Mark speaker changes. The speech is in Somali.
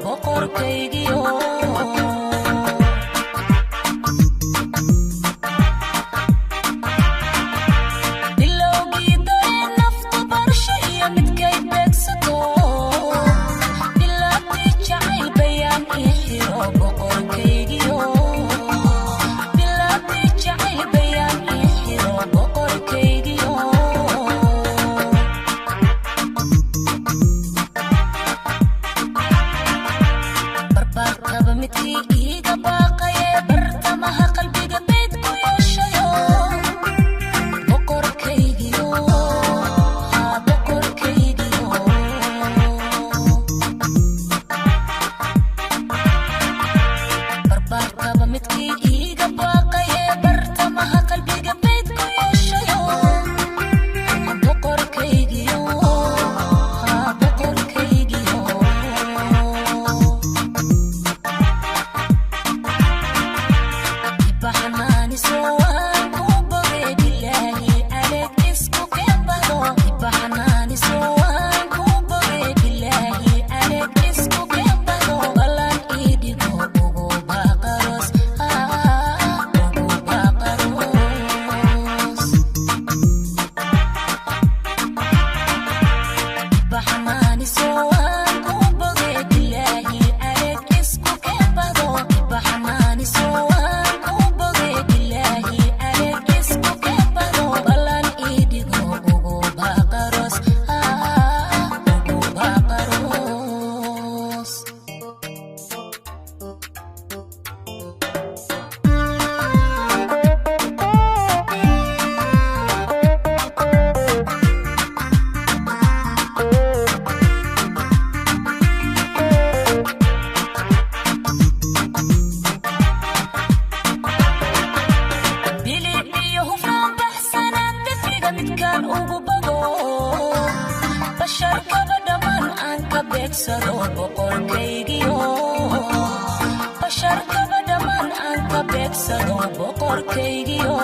Speaker 1: boqorkaygiyo bilowgii dareen nafta barsha iyo midkay beegsato bilaabtii jacayl bayaan ii xiro boqorkaygiyo bilaabtii jacayl bayaan ii xiro boqorkaygiyo barbaarkaba midkii iiga baaqaye bartamaha qalbiga bayd ku yeeshayo boqorkaygiyo boqorkaygiyo barbaarkaba midkii iiga baaqaye bartamaha qalbiga bayd ku yeeshayo boqorkaygiyo boqorkaygiyo baxnaaniso aan ku bogay bilaahi aleg isku keenbado baxnaaniso aan ku bogay bilaahi aleg isku keenbado balan idigo ugu baaqaros ugu baaqaros baxnaaniso aan ku bogay bilaahi aleg isku keenbado baxnaaniso midkaan ugu bago basharkaba dhammaan aan ka beegsado boqorkaygiyo basharkaba dhammaan aan ka beegsado boqorkaygiyo